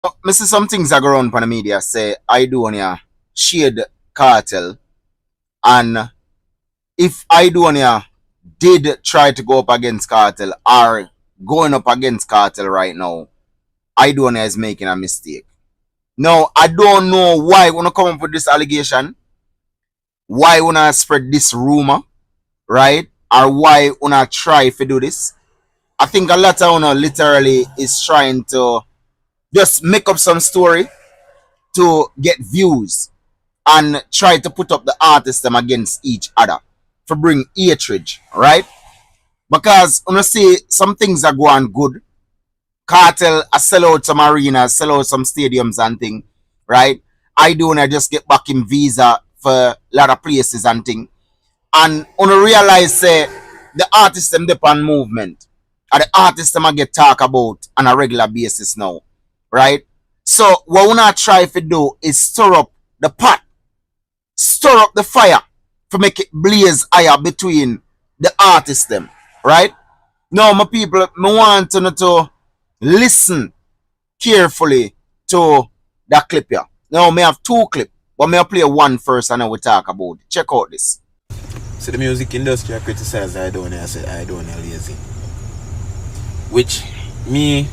I see some things that go around on the media say Aidonia shade Kartel, and if Aidonia did try to go up against Kartel or going up against Kartel right now, Aidonia is making a mistake. Now, I don't know why we wanna come up with this allegation, why we wanna spread this rumor, right? Or why we wanna try to do this. I think a lot of literally is trying to just make up some story to get views and try to put up the artists them against each other to bring hatred, right? Because you see some things are going good. Kartel sell out some arenas, sell out some stadiums and thing, right? I do wanna just get back in visa for a lot of places and thing. And on realize say the artists them depend movement. And the artists them I get talk about on a regular basis now. Right? So what we not try to do is stir up the pot, stir up the fire to make it blaze higher between the artists them. Right? Now my people, me want to listen carefully to that clip here. Now me have two clips, but me play one first and then we talk about it. Check out this. So the music industry I criticize Aidonia, I say Aidonia lazy. Which me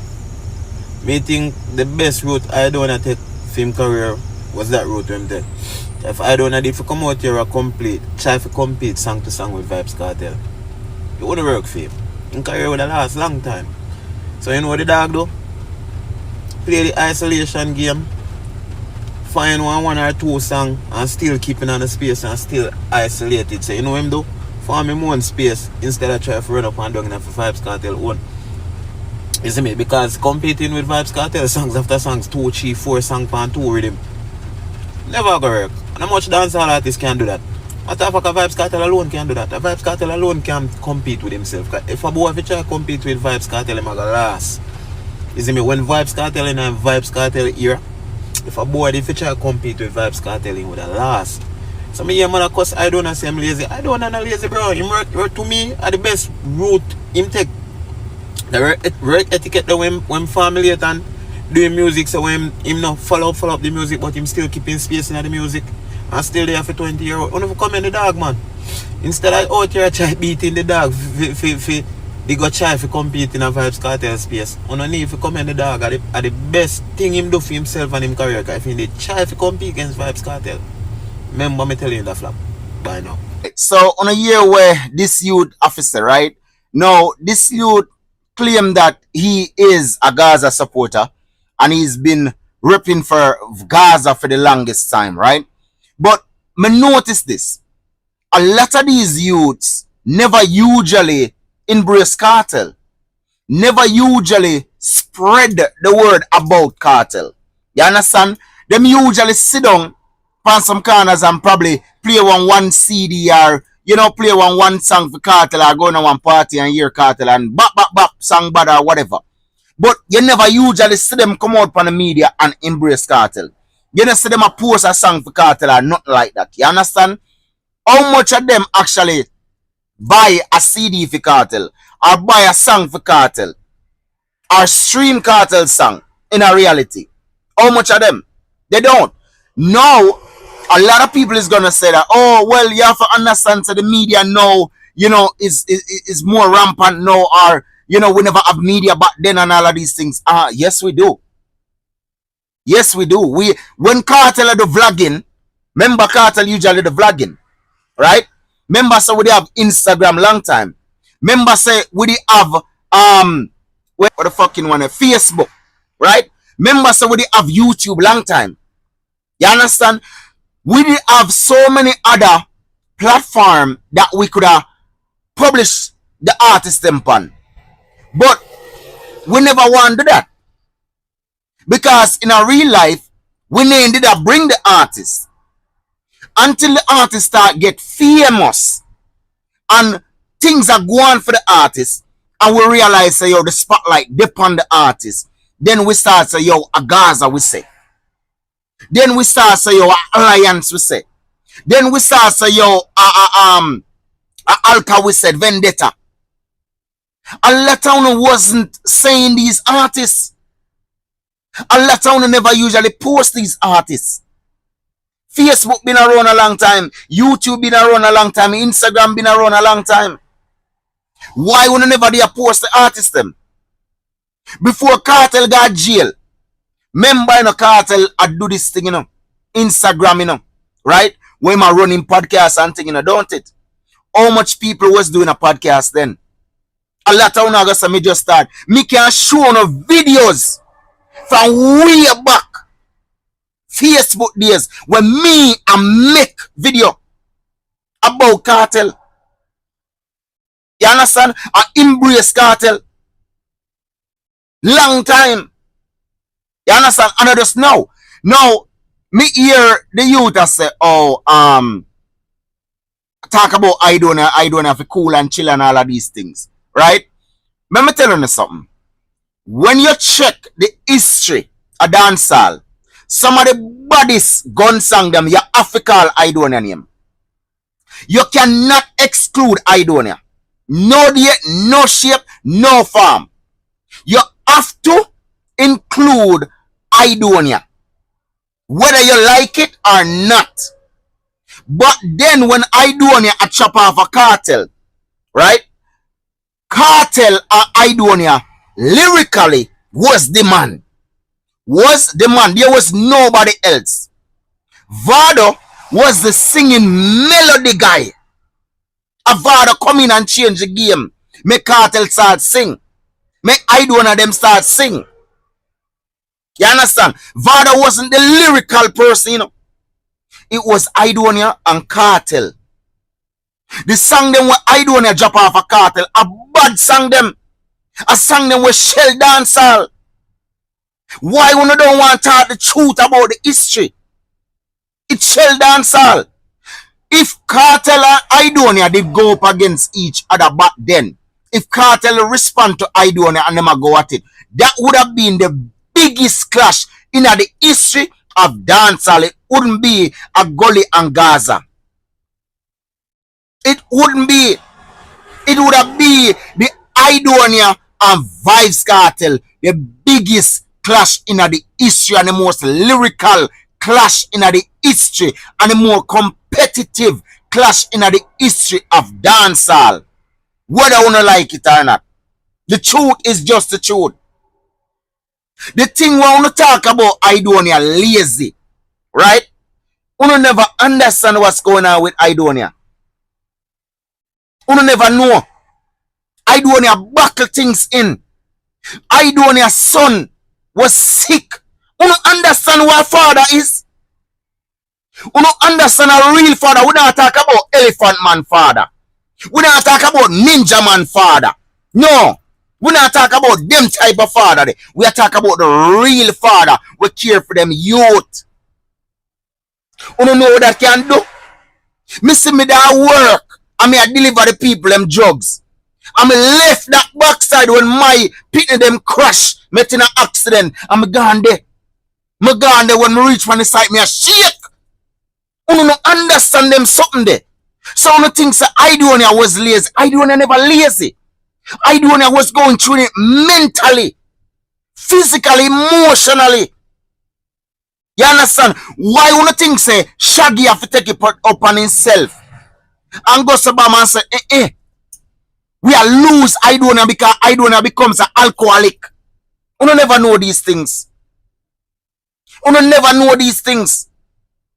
think the best route Aidonia take film career was that route him take. If Aidonia did come out here and try to compete song to song with Vybz Kartel, it wouldn't work for him. His career would have last long time. So you know what the dog do? Play the isolation game, find one or two song and still keeping on the space and still isolated. So you know him do? Form him own space instead of trying to run up and down for Vybz Kartel own. You see me? Because competing with Vybz Kartel songs after songs, 2, 3, 4 songs per 2 rhythm, never go work. And how much dancehall artists can do that? What the fuck a Vybz Kartel alone can do that? A Vybz Kartel alone can compete with himself. If a boy if try to compete with Vybz Kartel, him a go last. You see me? When Vybz Kartel in a Vybz Kartel era, if a boy if try to compete with Vybz Kartel, he would have last. So me hear man of course I don't say I'm lazy. I don't know lazy, bro. Him work to me at the best route him take. The work etiquette that when formulate and doing music, so when him not follow up the music, but him still keeping space in the music and still there for 20 years. I never come in the dog, man. Instead of out here try beating the dog, they go try to compete in a Vybz Kartel space. I don't need to come in the dog at the best thing him do for himself and him career. If he try to compete against Vybz Kartel, remember me telling you that flap by now. So on a year where this youth officer, right? Now this youth claim that he is a Gaza supporter and he's been ripping for Gaza for the longest time, right? But me notice this. A lot of these youths never usually embrace Kartel. Never usually spread the word about Kartel. You understand? Them usually sit down on some corners and probably play one CD or play one song for Kartel or go to one party and hear Kartel and bap song bad or whatever. But you never usually see them come out on the media and embrace Kartel. You never see them a post a song for Kartel or nothing like that. You understand? How much of them actually buy a CD for Kartel or buy a song for Kartel or stream Kartel song in a reality? How much of them? They don't. Now, a lot of people is gonna say that, oh well, you have to understand that the media now, is more rampant now, or we never have media back then and all of these things. Yes we do. Yes we do. When Kartel the vlogging, remember Kartel usually the vlogging, right? Remember so we have Instagram long time. Remember say we have what the fucking one, Facebook, right? Remember so we have YouTube long time. You understand? We did have so many other platforms that we could have published the artist upon. But we never want to do that. Because in our real life, we needed to bring the artist. Until the artist start get famous and things are going for the artist and we realize say yo the spotlight dip on the artist. Then we start say yo a Gaza we say. Then we start say yo alliance we say. Then we start say yo Alka we said vendetta. A lot of wasn't saying these artists. A lot of them never usually post these artists. Facebook been around a long time. YouTube been around a long time. Instagram been around a long time. Why would never they post the artists them? Before Kartel got jail, remember, Kartel I do this thing, Instagram, right? When I running podcast and thing, don't it? How much people was doing a podcast then? A lot of August me just start. Me can show no videos from way back Facebook days when me and make video about Kartel. You understand? I embrace Kartel. Long time. You understand? And I just know. Now, me hear the youth that say, talk about Aidonia for cool and chill and all of these things. Right? Let me tell you something. When you check the history of dancehall, some of the baddest gun song them, you have to call Aidonia name. You cannot exclude Aidonia. No date, no shape, no form. You have to include Aidonia, whether you like it or not. But then when Aidonia a chop off a Kartel, right? Kartel and Aidonia lyrically was the man. Was the man. There was nobody else. Vado was the singing melody guy. A Vado come in and change the game. Make Kartel start sing. Make Aidonia them start sing. You understand? Vado wasn't the lyrical person, It was Aidonia and Kartel. The song them where Aidonia drop off a Kartel, a bad song them. A song them with shell dancehall. Why when you don't want to talk the truth about the history? It's shell dancehall. If Kartel and Aidonia did go up against each other back then, if Kartel respond to Aidonia and them go at it, that would have been the biggest clash in the history of dancehall. It wouldn't be a Gully and Gaza. It wouldn't be. It would have been the Aidonia and Vybz Kartel, the biggest clash in the history and the most lyrical clash in the history and the more competitive clash in the history of dancehall. Whether you don't like it or not. The truth is just the truth. The thing we want to talk about Aidonia lazy, right? You never understand what's going on with Aidonia. You never know. Aidonia buckle things in. Aidonia's son was sick. You don't understand what father is. You don't understand a real father. We don't talk about elephant man father. We don't talk about ninja man father. No. We don't talk about them type of father. We are talking about the real father. We care for them youth. You don't know what that can do. Me see me that work. I mean I deliver the people them drugs. I mean left that backside when my people them crash. Met in an accident. I'm gone there. Me gone there when me reach from the site. Me a shake. You don't understand them something there. So you think that Aidonia was lazy. Aidonia never lazy. Aidonia was going through it mentally, physically, emotionally. You understand? Why you think say Shaggy have to take it up on himself and go to Bama and say, we are lose Aidonia because Aidonia becomes an alcoholic. You never know these things. You never know these things.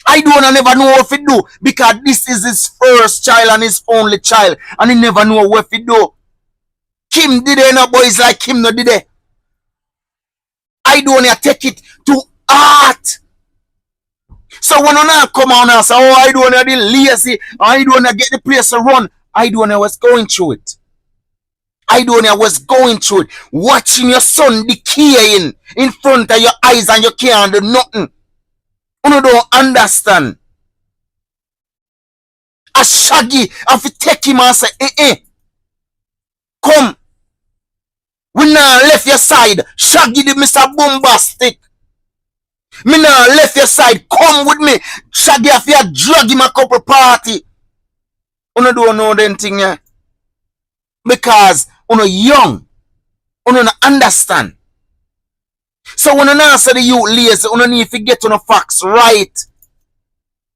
Aidonia never know what to do because this is his first child and his only child, and he never know what to do. Kim did it, no boys like Kim no did it. Aidonia take it to heart. So when you not come on and say, Aidonia did lazy, Aidonia get the place to run, Aidonia was going through it. Aidonia was going through it. Watching your son decaying in front of your eyes and you can't do nothing. You don't understand. A Shaggy have to take him and say, come. We now left your side. Shaggy the Mr. Bombastic. Me now left your side. Come with me. Shaggy have to drag him a couple party. You don't know them thing, yeah? Because you young. You don't understand. So when you answer the youth lazy, you need to get on the facts right.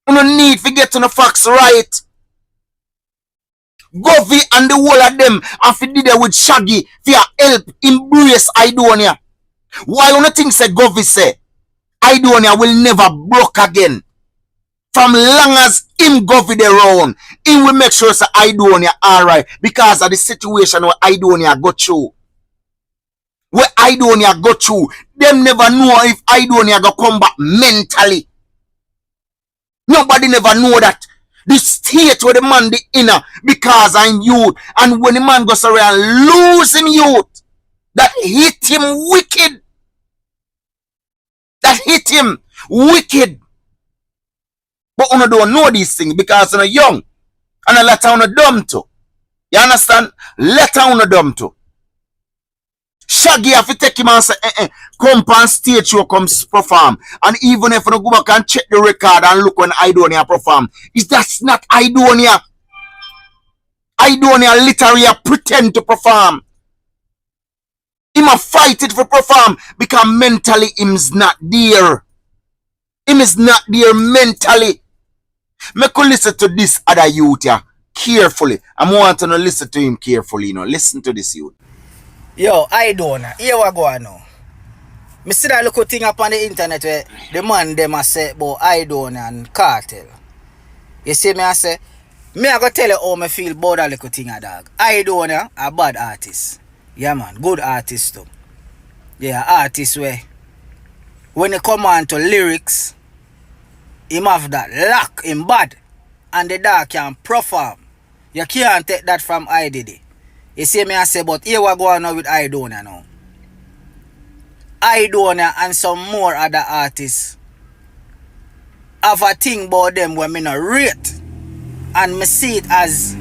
You need to get on the facts right. Govy and the whole of them and fi did it with Shaggy for help embrace Aidonia. Why you think say Govy say Aidonia will never broke again? From long as him Govy the round, he will make sure say Aidonia alright because of the situation where Aidonia go through. Where Aidonia go through, them never know if Aidonia go come back mentally. Nobody never know that. The state where the man the inner because I'm youth. And when the man goes around losing youth, that hit him wicked. That hit him wicked. But you don't know these things because you're young. And a lot of you dumb too. You understand? Let you dumb too. Shaggy have to take him and say, come on stage you come perform. And even if you go back and check the record and look when Aidonia perform, that's not Aidonia. Aidonia literally pretend to perform. He must fight it for perform because mentally him's not there. Him is not there mentally. Me could listen to this other youth here carefully. I want to listen to him carefully, Listen to this youth. Yo, Aidonia, here we go now. Me see that little thing up on the internet where the man them a say about Aidonia and Kartel. You see me I say, me I go tell you how me feel about that little thing, dog. Aidonia a bad artist. Yeah man, good artist too. Yeah, artist where when it come on to lyrics, him have that lock in bad. And the dog can perform. You can't take that from IDD. You see me I say, but here we go on now with Aidonia now. Aidonia and some more other artists have a thing about them where me not rate. And me see it as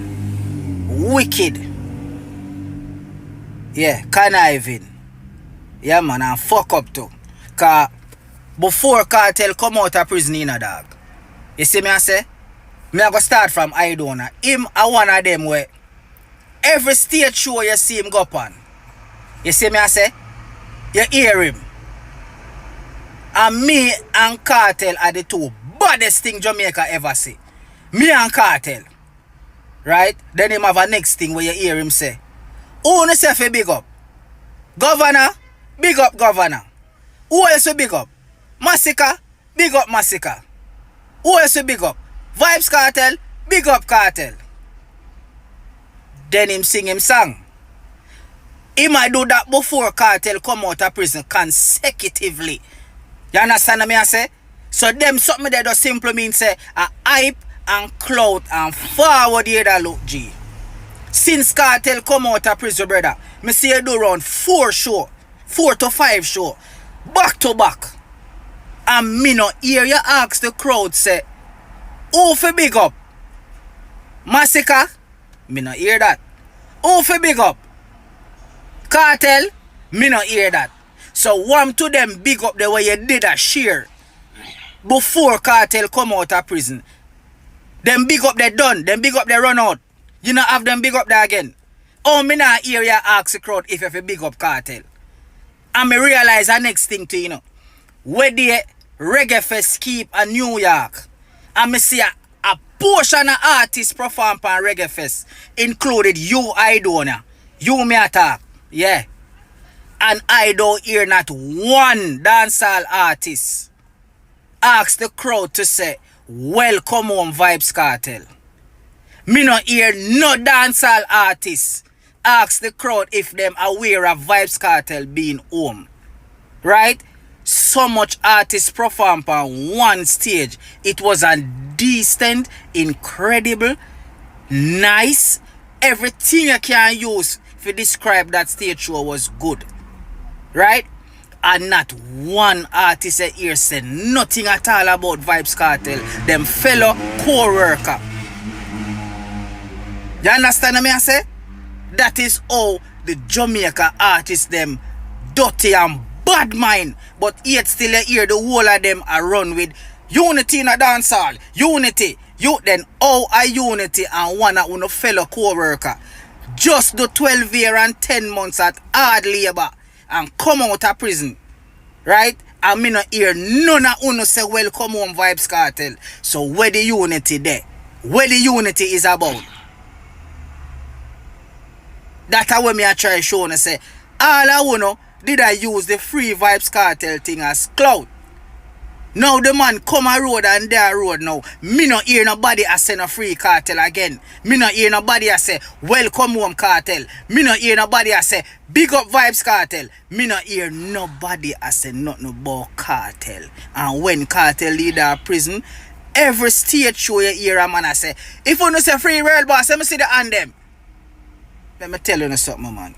wicked. Yeah, conniving. Yeah man, and fuck up too. Cause before Kartel come out of prison in a dog. You see me I say? Me I go start from Aidonia. Him a one of them where every stage show you see him go up on. You see me I say? You hear him. And me and Kartel are the two baddest thing Jamaica ever see. Me and Kartel. Right? Then him have a next thing where you hear him say, who no say fi big up? Governor? Big up governor. Who else we big up? Massacre? Big up massacre. Who else we big up? Vybz Kartel? Big up Kartel. Then him sing him song. He might do that before Kartel come out of prison consecutively. You understand me I say? So them something that just simply mean say a hype and clout and forward here that look G. Since Kartel come out of prison, brother, me see you do around 4 to 5 show. Back to back. And me no hear you ask the crowd say, who fi big up? Massacre? Me no hear that. Who fi big up? Kartel? Me no hear that. So one to them big up the way you did a share before Kartel come out of prison. Them big up they done. Them big up they run out. You not have them big up there again. Oh, me not hear you ask the crowd if you fi big up Kartel. And me realize the next thing to where the Reggae Fest keep in New York. And me see a portion of artists perform on Reggae Fest, included you, Aidonia. You me attack. Yeah. And I don't hear not one dancehall artist ask the crowd to say, welcome home Vybz Kartel. Me not hear no dancehall artist ask the crowd if them aware of Vybz Kartel being home. Right? So much artists perform on one stage. It was a decent, incredible, nice, everything you can use to describe that stage show was good. Right? And not one artist here said nothing at all about Vybz Kartel, them fellow co-worker. You understand me I say? That is how the Jamaica artists them dirty and bad mind. But yet still you hear the whole of them are run with unity in a dancehall. Unity. You then how a unity and one of our fellow co-worker just do 12 years and 10 months at hard labor and come out of prison. right? And me not hear none of uno say welcome home Vybz Kartel. So where the unity there? Where the unity is about? That's how me I try show and say, all I wanna did I use the free Vybz Kartel thing as cloud. Now the man come a road and there road now. Me not hear nobody I say no free Kartel again. Me not hear nobody I say welcome home Kartel. Me not hear nobody I say big up Vybz Kartel. Me not hear nobody I say nothing about Kartel. And when Kartel lead a prison, every state show you hear a man I say, if you no say free world boss, let me see the hand them. Let me tell you something, man.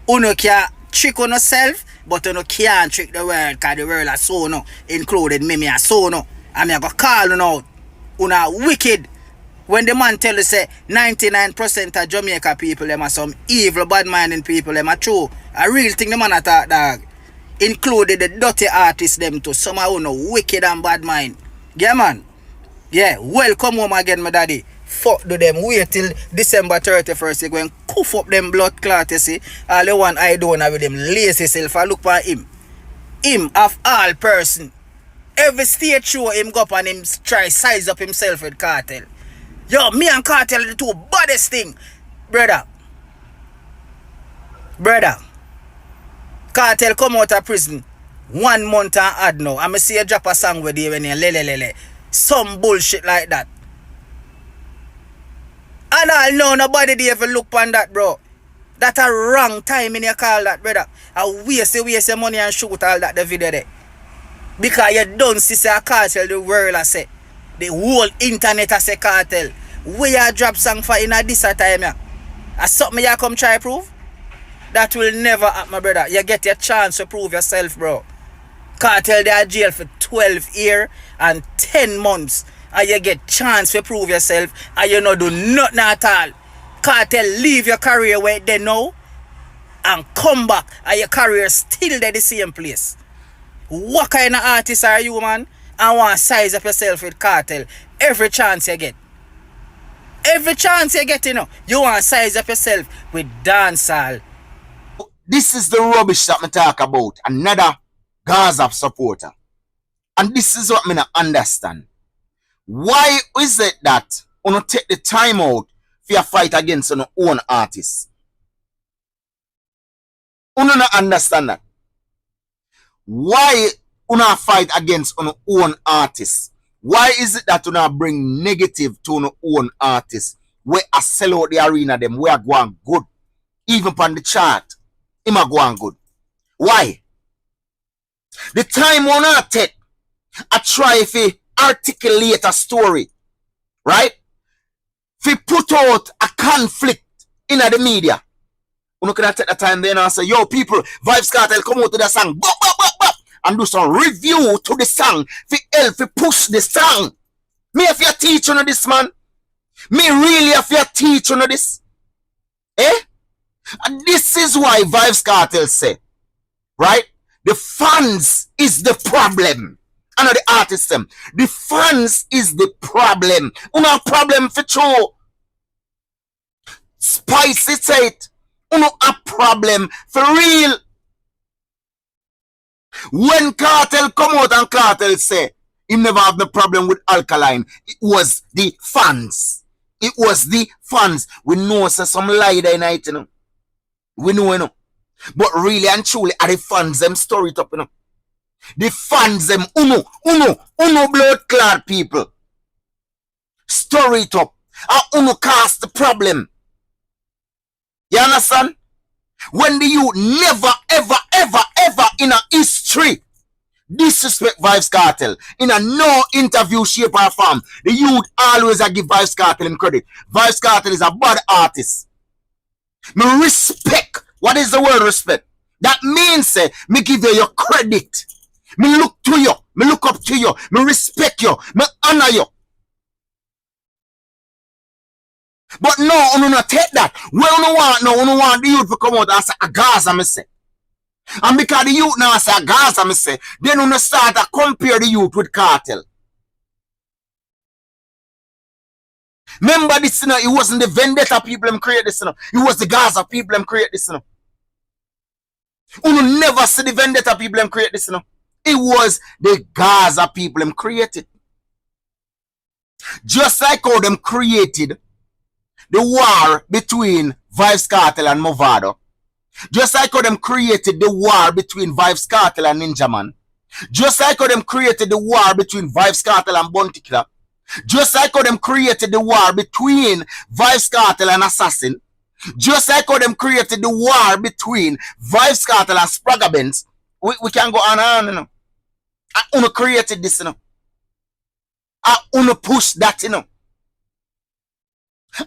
Uno can trick on yourself, but you can't trick the world, because the world is so no, included me are so no. And I go call you out. Una wicked. When the man tell you say 99% of Jamaica people them are some evil, bad-minded people, them are true. A real thing the man attack dog. Included the dirty artists them too. Some are no wicked and bad mind. Yeah man. Yeah, welcome home again, my daddy. Fuck do them. Wait till December 31st. You go and coof up them blood clot, you see. All the one I don't have with them lazy self. I look for him. Him of all person. Every stage show him go up and him try size up himself with Kartel. Yo, me and Kartel the two baddest thing. Brother. Kartel come out of prison 1 month and add now. I'm see you drop a song with you when you lele. Some bullshit like that. And I know nobody they ever look on that, bro. That a wrong time in your call that, brother. I waste your money and shoot all that the video there. Because you don't see say a Kartel the world I say. The whole internet I say Kartel. Where you drop song for in a this time yeah. As something you come try prove? That will never happen, my brother. You get your chance to prove yourself, bro. Kartel they are jail for 12 years and 10 months. And you get chance to prove yourself and you not do nothing at all. Kartel leave your career where they know and come back and your career still there the same place. What kind of artist are you, man? And want to size up yourself with Kartel every chance you get. Every chance you get, you know, you want to size up yourself with Dancehall. This is the rubbish that me talk about. Another Gaza supporter. And this is what me not understand. Why is it that you don't take the time out for your fight against your own artists? You don't understand that. Why you not fight against your own artists? Why is it that you not bring negative to your own artists? Where I sell out the arena them, where I go on good. Even on the chart, him a go on good. Why? The time you not take, I try to articulate a story, right? If put out a conflict in the media, you know, can take the time then and say, yo, people, Vybz Kartel come out to the song, bop, bop, bop, bop, and do some review to the song, for help to push the song. Me if you teach on this, man. Me really if you teach on this. Eh? And this is why Vybz Kartel say, right? The fans is the problem. And the artists them. The fans is the problem. Una problem for true. Spicy say it. Una a problem for real. When Kartel come out and Kartel say he never have no problem with alkaline, it was the fans. It was the fans. We know say some lie there night, you know. We know, you know. But really and truly are the fans them story it up, you know. The fans them uno blood clot people. Story it up. And uno cast the problem. You understand? When the youth never ever in a history disrespect Vybz Kartel in a no interview shape or form. The youth always a give Vybz Kartel him credit. Vybz Kartel is a bad artist. Me respect. What is the word respect? That means me give you your credit. Me look to you. Me look up to you. Me respect you. Me honor you. But no, you not take that. Well, you want the youth to come out and say, a Gaza, me say. And because the youth now say, a Gaza, me say, then you start to compare the youth with Kartel. Remember this, you know, it wasn't the Vendetta people who create this, you know. It was the Gaza people who create this, you know. You never see the vendetta people them create this, you know. It was the Gaza people them created. Just like how them created the war between Vybz Kartel and Movado. Just like how them created the war between Vybz Kartel and Ninja Man. Just like how them created the war between Vybz Kartel and Bounty Killer. Just like how them created the war between Vybz Kartel and Assassin. Just like how them created the war between Vybz Kartel and Spragga Benz. We can go on and on, you know. I wanna created this, you know. I wanna push that, you know.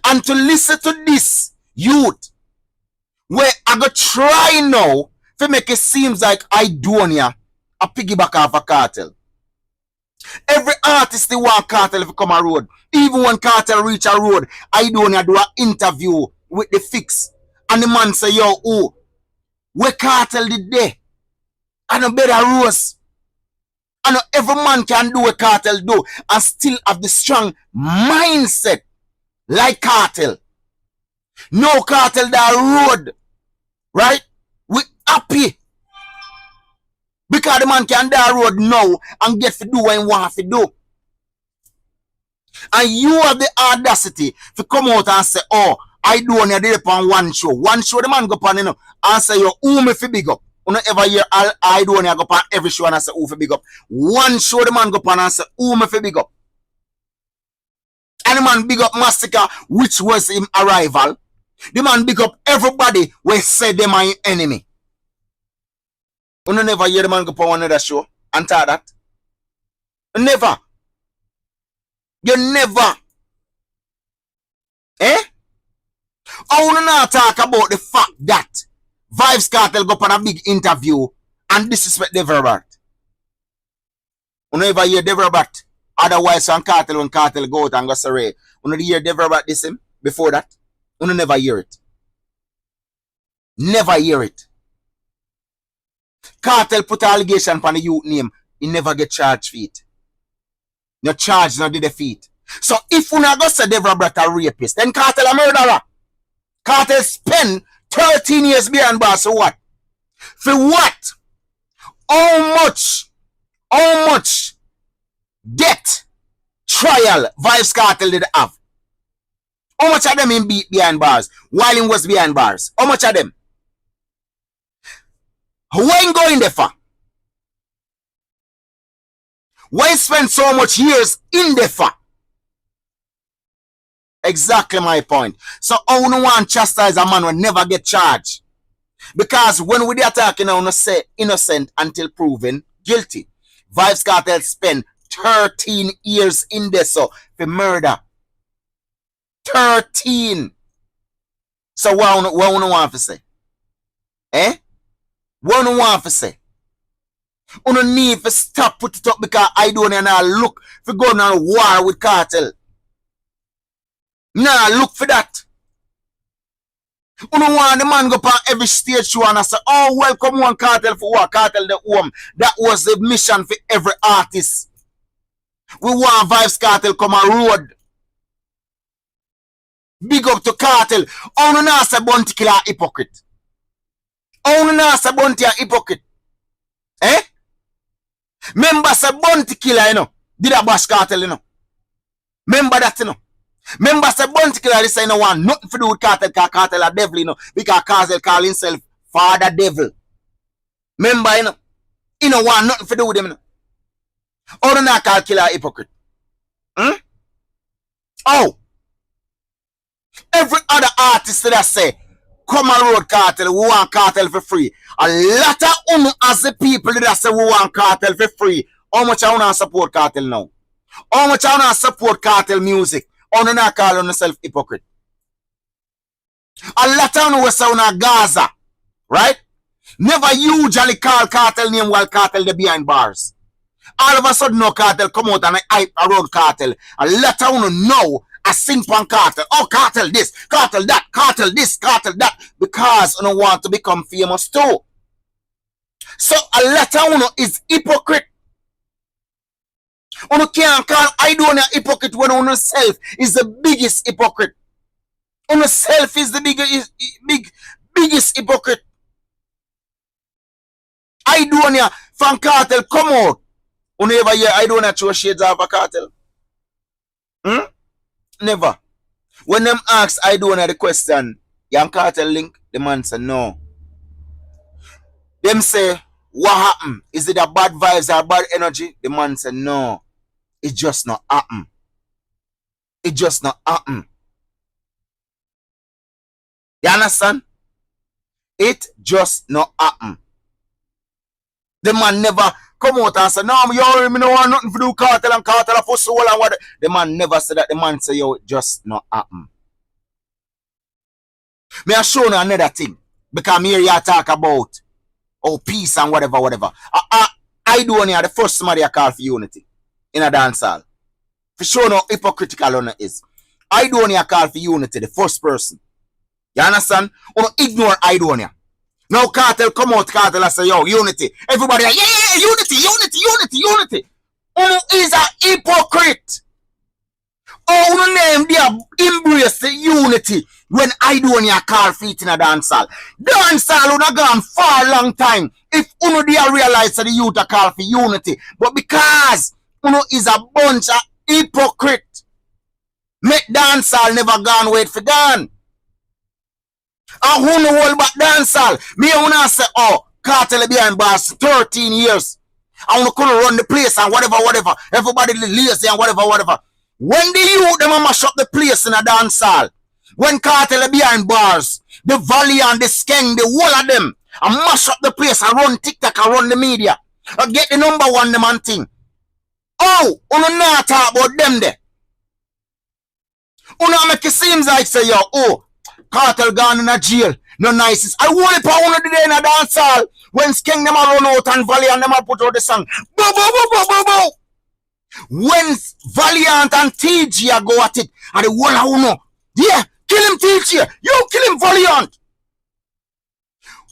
And to listen to this youth, where I go try now to make it seems like Aidonia a piggyback off a Kartel. Every artist they want Kartel if come a road. Even when Kartel reach a road, Aidonia do an interview with the fix. And the man say, yo, oh, where Kartel did there? I know better rose. I know every man can do what Kartel do and still have the strong mindset like Kartel. No Kartel that road. Right? We happy. Because the man can die road now and get to do what he want to do. And you have the audacity to come out and say, oh, I do only did it on one show. One show the man go on, you know, and say, yo, who me fi big up? You know, every year I do only go on every show and I say, who fi big up? One show the man go on and say, who me fi big up? And the man big up Massacre, which was him arrival. The man big up everybody when said them are enemy. You never hear the man go on another show and tell that. Never. You never. Eh? I want to now talk about the fact that Vybz Kartel go on a big interview and disrespect Deverbert. You never hear Deverbert. Otherwise, when Kartel go out and go sorry. You never hear Deverbert this him before that. You never hear it. Never hear it. Kartel put allegation on the youth name. He never get charged for it. No charge, no defeat. So if you not go say Deverbert a rapist, then Kartel a murderer. Kartel spend 13 years behind bars for what? For what? How much death trial Vybz Kartel did have? How much of them in behind bars while he was behind bars? How much of them? Why ain't going there for? Why spend so much years in there for? Exactly my point. So I no want chastise a man will never get charged. Because when we are talking, I say innocent until proven guilty. Vybz Kartel spent 13 years in there so for murder. 13. So what I want to say? Eh? What I want to say? You don't need to stop put it up because I don't look for going on a war with Kartel. Nah, look for that. You don't want the man go on every stage show and I say, oh, welcome one Kartel for what? Kartel the home. That was the mission for every artist. We want Vybz Kartel come on road. Big up to Kartel. Oh, no, no, say Bounty Killer hypocrite. Oh, no, no, say Bounty a hypocrite. Eh? Remember say Bounty Killer, you know. Did a bash Kartel, you know. Remember that, you know. Remember say Bounty Killer, this ain't no want nothing to do with Kartel, because Kartel a devil, you know. Because Kartel call himself Father Devil. Remember, you know. He don't want nothing to do with him, you know. Oh, no, no, call Killer a hypocrite. Hmm? Oh. Every other artist that say, come on road Kartel, we want Kartel for free. A lot of as the people that say we want Kartel for free. How much I want to support Kartel now? How much I want to support Kartel music? How do not call on yourself hypocrite? A lot of we say on Gaza, right? Never usually call Kartel name while Kartel they behind bars. All of a sudden no Kartel come out and hype around Kartel. A lot of know a sing on Kartel. Oh, Kartel this, Kartel that, Kartel this, Kartel that. Because you don't want to become famous too. So a lot of is hypocrite. You can't call Aidonia hypocrite when you self is the biggest hypocrite. You self is the biggest hypocrite. Aidonia from Kartel come out. You never hear Aidonia throw shades of a Kartel? Never. When them ask Aidonia the question, you and Kartel link? The man say no. Them say, what happened? Is it a bad vibes or bad energy? The man say no. It just not happen. It just not happen. You understand? It just not happen. The man never come out and say, no, you already know want nothing to do Kartel and Kartel for soul and what. The man never said that. The man say, yo, it just not happen. Me I show you another thing. Because me here you talk about peace and whatever. Aidonia the first somebody I call for unity in a dancehall. For sure no hypocritical on it is. Aidonia call for unity, the first person. You understand? You don't ignore Aidonia. Now Kartel come out, Kartel and say, yo, unity. Everybody like, yeah, unity. You is a hypocrite. Our name they embrace the unity when Aidonia call for it in a dancehall. Dancehall would have gone far long time if uno they realize that the youth are call for unity. But because uno is a bunch of hypocrite, make dancehall never gone wait for gone. And who know all about dancehall? Me and I say, oh, Kartel behind bars 13 years. I want to come run the place and whatever. Everybody lazy and whatever. When the youth them mash up the place in a dancehall, when Kartel behind bars, the Valley and the Skeng, the whole of them, and mash up the place and run TikTok and run the media, and get the number one the man thing. Oh, you not talk about them there. You not make it seem like say, yo, oh, Kartel gone in a jail. No nice. I want to put the day in a dancehall when Skeng them a run out and Valley and them a put out the song. Bo. When Valiant and TG go at it, and the whole of uno, yeah, kill him TG, you kill him Valiant.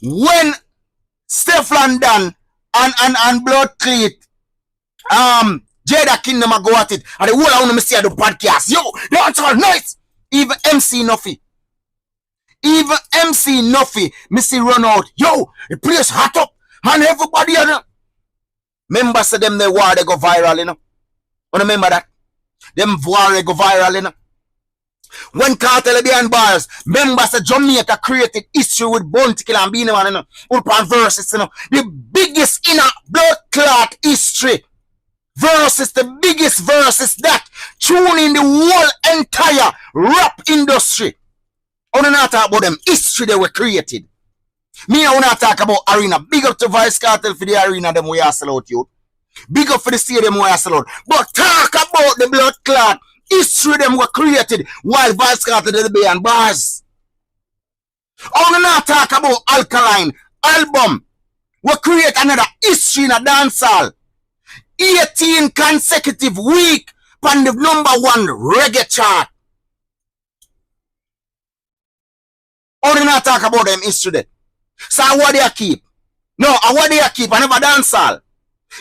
When Steph London and Blood Cleat, Jada Kingdom a go at it, and the whole of uno me see the podcast, yo, that's all nice. Even MC Nuffy, me see run out, yo, the place hot up, and everybody, members of them, they war, they go viral, you know. Remember that? Them war go viral, you know. When Kartel behind bars, members of Jamaica created history with Bounty Killer and Beanie Man, you know. Upon verses, you know. The biggest inner blood clot history. Versus the biggest verses that tune in the whole entire rap industry. I want to talk about them history they were created. Me, I want to talk about arena. Big up to Vybz Kartel for the arena them we are sell out, you. Big up for the stadium where I sell out. But talk about the blood clot history them were created while Vybz Kartel did the behind bars. I want to talk about Alkaline album. We create another history in a dancehall. 18 consecutive week on the #1 reggae chart. I want to talk about them history there. So what they keep? No, what they keep? I never dancehall.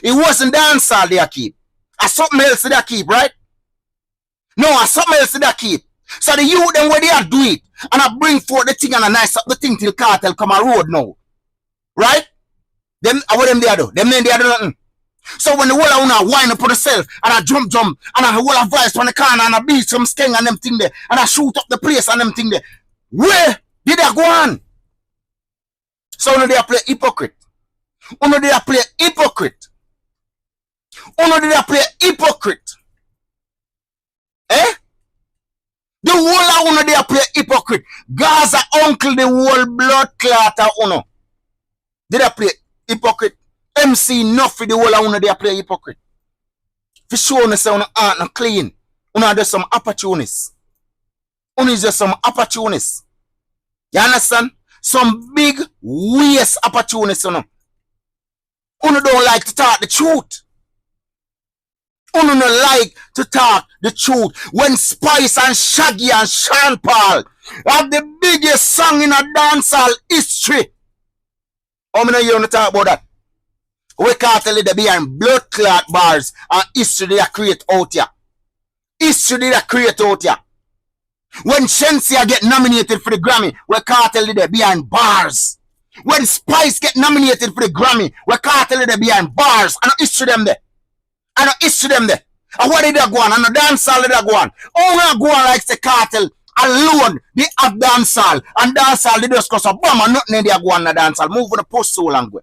It wasn't dancehall they keep. A something else they keep, right? No, a something else they keep. So the youth them where they are do it and I bring forth the thing and I nice up the thing till Kartel come a road now. Right? Them what them they do? Them they do nothing. So when the whole of una wind up on herself and I jump and I whole of voice on the corner and I beat some Skeng and them thing there and I shoot up the place and them thing there. Where did I go on? So now they play hypocrite. Uno they play hypocrite. Uno did play hypocrite. Eh? The whole of uno they play hypocrite. Gaza uncle the whole blood clot uno. Did I play hypocrite? MC Nuffy the whole of uno they play hypocrite. For sure uno say uno aren't no clean. Uno do some opportunists. Uno is just some opportunists. You understand? Some big waste opportunists uno. Uno don't like to talk the truth. Uno don't like to talk the truth. When Spice and Shaggy and Sean Paul have the biggest song in a dancehall history. How many of you want to talk about that? We can't tell you they behind blood clot bars and history they create out here. History they create out here. When Shensia get nominated for the Grammy, we can't tell you they behind bars. When Spice get nominated for the Grammy, where Kartel they behind bars, I don't issue them there. I don't issue them there. And what did they go on? And the dancehall did they go on? Oh, we go on like the Kartel alone. They have dancehall. And dancehall they just cause a bomb and nothing they go on the dancehall. Move on the post so long way.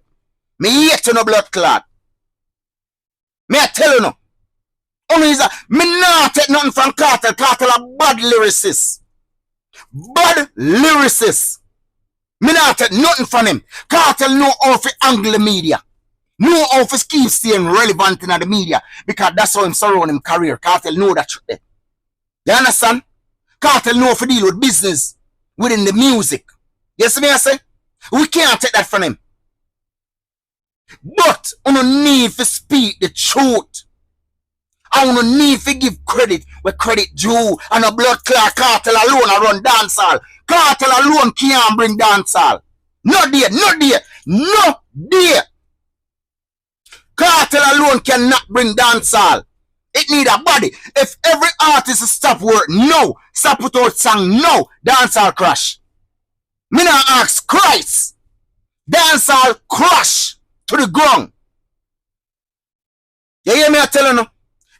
Me hate to no blood clot. Me I tell you no. Only is me not take nothing from Kartel. Kartel a bad lyricist. Bad lyricist. Me not take nothing from him. Kartel know how to angle the media. Know how to keep staying relevant in the media. Because that's how him surround him career. Kartel know that truth there. You understand? Kartel know how to deal with business within the music. You see me I say? We can't take that from him. But we don't need to speak the truth. I don't need to give credit where credit due. And a blood clot Kartel alone I run dancehall. Kartel alone can't bring dancehall. No dear, no dear, no dear. Kartel alone cannot bring dancehall. It need a body. If every artist stop work, no. Stop put out song, no. Dancehall crash. Me not ask Christ. Dancehall crash to the ground. You hear me I telling you?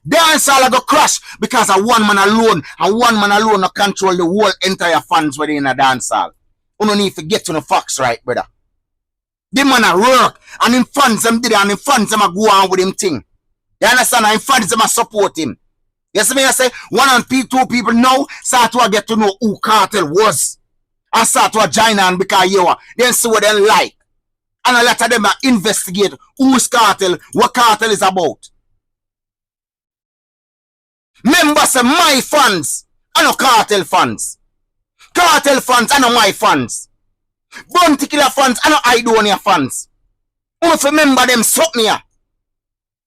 Dancehall go crash because of one man alone. And one man alone no control the whole entire fans within a dancehall. You don't need to get to the facts right, brother. The man a work and him fans them did it and him fans them a go on with him thing. You understand? And him fans them a support him. You see me I say? One and two people now start to get to know who Kartel was. And start to join on because you are. Then see what they like. And a lot of them investigate who's Kartel, what Kartel is about. Members say my fans, I know Kartel fans. Kartel fans, I know my fans. Bounty Killer fans, I know Aidonia fans. Who if remember them suck me here.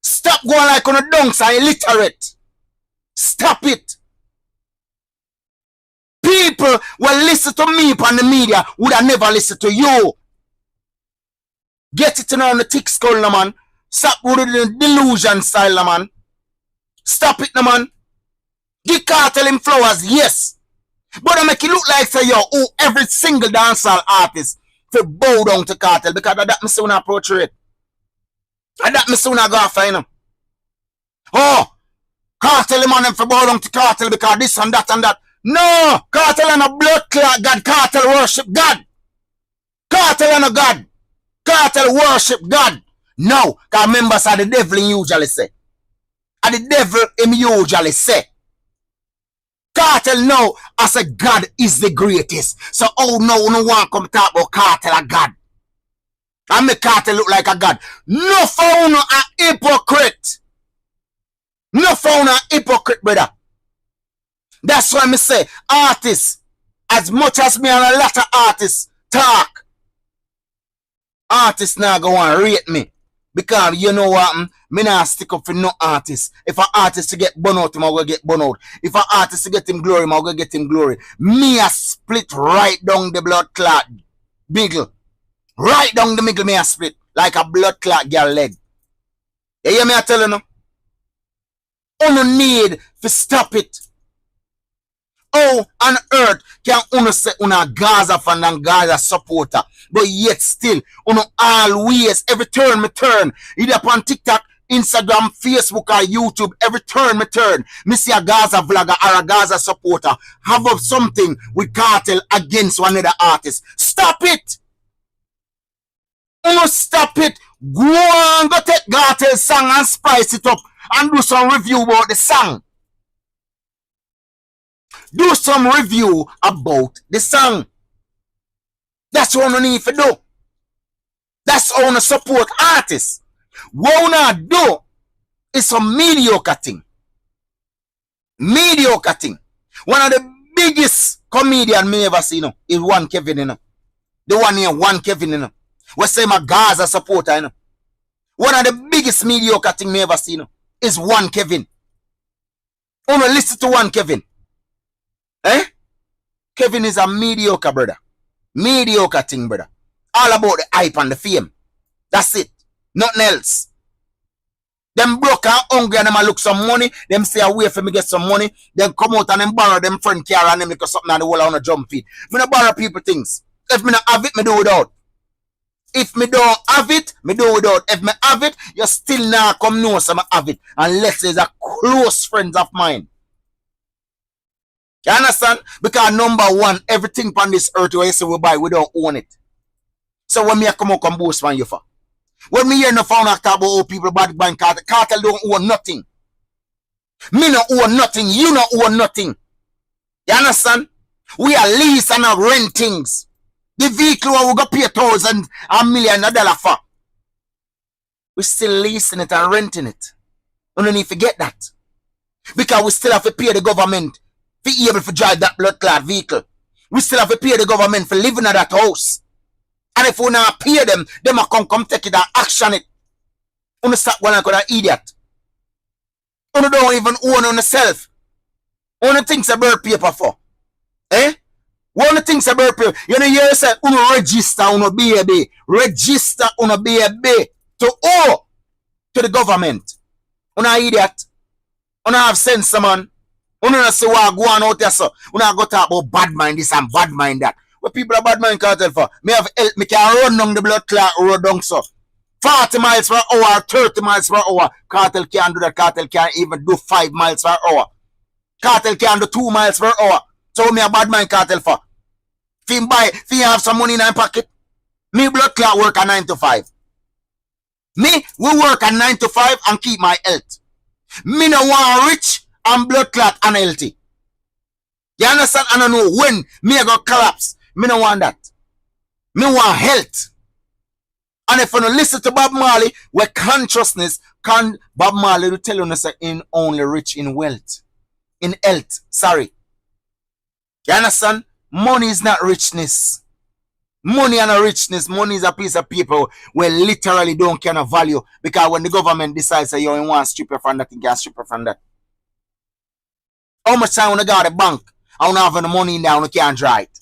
Stop going like on a dunks and illiterate. Stop it. People will listen to me on the media would have never listened to you. Get it in on the thick skull, no man. Stop with the delusion style, no man. Stop it, no man. Give Kartel him flowers, yes. But I make it look like say yo, who every single dancehall artist to bow down to Kartel because of that me soon approach it. And that me soon go find him. Oh, Kartel him on them for bow down to Kartel because this and that and that. No, Kartel and a blood clot God. Kartel worship God. Kartel and a God. Kartel worship God. No, because members are the devil him usually say. And the devil him usually say. Kartel know as a God is the greatest. So oh no, no one come talk about Kartel a God. And make Kartel look like a God. No found a hypocrite. No found a hypocrite, brother. That's why me say artists, as much as me and a lot of artists talk, artists now go and rate me. Because you know what, me not stick up for no artist. If an artist to get burn out, him I will get burn out. If an artist to get him glory, I will get him glory. Me a split right down the blood clot biggle. Right down the middle me a split. Like a blood clot girl leg. You hear me I tell you no? You no need to stop it. How on earth can you say una Gaza fan and Gaza supporter, but yet still you always every turn me turn either upon TikTok, Instagram, Facebook or YouTube, every turn me turn me see a Gaza vlogger or a Gaza supporter have up something with Kartel against one other artist. Stop it! You stop it! Go on, go take Kartel's song and spice it up and do some review about the song. Do some review about the song. That's what you need to do. That's how you support artists. What you do is some mediocre thing. Mediocre thing. One of the biggest comedian me ever seen is one Kevin. The one here, one Kevin. We say my Gaza supporter. One of the biggest mediocre thing me ever seen is one Kevin. Only listen to one Kevin. Eh? Kevin is a mediocre brother. Mediocre thing, brother. All about the hype and the fame. That's it. Nothing else. Them broke and hungry and them a look some money. Them stay away for me get some money. Then come out and them borrow them friend car and them because something on the wall on a jump feet. Me no borrow people things. If me not have it, me do without. If me don't have it, me do without. If me have it, you still not come know some have it. Unless it's a close friends of mine. You understand? Because number one, everything on this earth where you say we buy, we don't own it. So when me come out and boast man you for. When me hear no phone talk about how people bad buying Kartel, Kartel don't own nothing. Me no own nothing, you no own nothing. You understand? We are lease and are rent things. The vehicle we go pay $1,000 and $1,000,000 for. We still leasing it and renting it. We don't need to forget that. Because we still have to pay the government to be able to drive that blood clot vehicle. We still have to pay the government for living in that house. And if we not pay them, they will come take it and action it. You stop one like an idiot. You don't even own on yourself. One things a bird paper for. Eh? One things a bird paper. You know, you say, you register on baby. Register on baby to owe to the government. You idiot. You have sense, man. You don't see what go on out there, so. You go talk about bad mind this and bad mind that. What people are bad mind Kartel for? Me have help, me can run down the blood clot road down so. 40 miles per hour, 30 miles per hour. Kartel can't do that. Kartel can't even do 5 miles per hour. Kartel can't do 2 miles per hour. So me a bad mind Kartel for. If you have some money in my pocket, me blood clot work at 9 to 5. Me, we work at 9 to 5 and keep my health. Me no want rich and blood clot unhealthy. You understand? I don't know when me go collapse. Me no want that. Me want health. And if you don't listen to Bob Marley, where consciousness can Bob Marley will tell you say in only rich in wealth. In health. Sorry. You understand? Money is not richness. Money and a richness. Money is a piece of paper where literally don't care of value. Because when the government decides that you want to strip you from that, you can strip you from that. How much time when you go to the bank and you have the money in there and you can't draw it?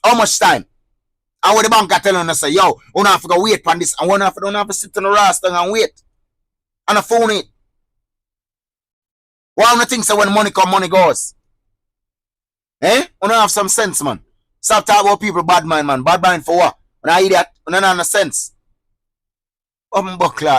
How much time? And when the bank are telling you, say, yo, you have to go wait for this. And you don't have to sit on the rasta and wait. And the phone it. Why do you think so when money come, money goes? Eh? You don't have some sense, man. Stop talking about people bad mind, man. Bad mind for what? When I idiot, you don't have no sense. Buckler.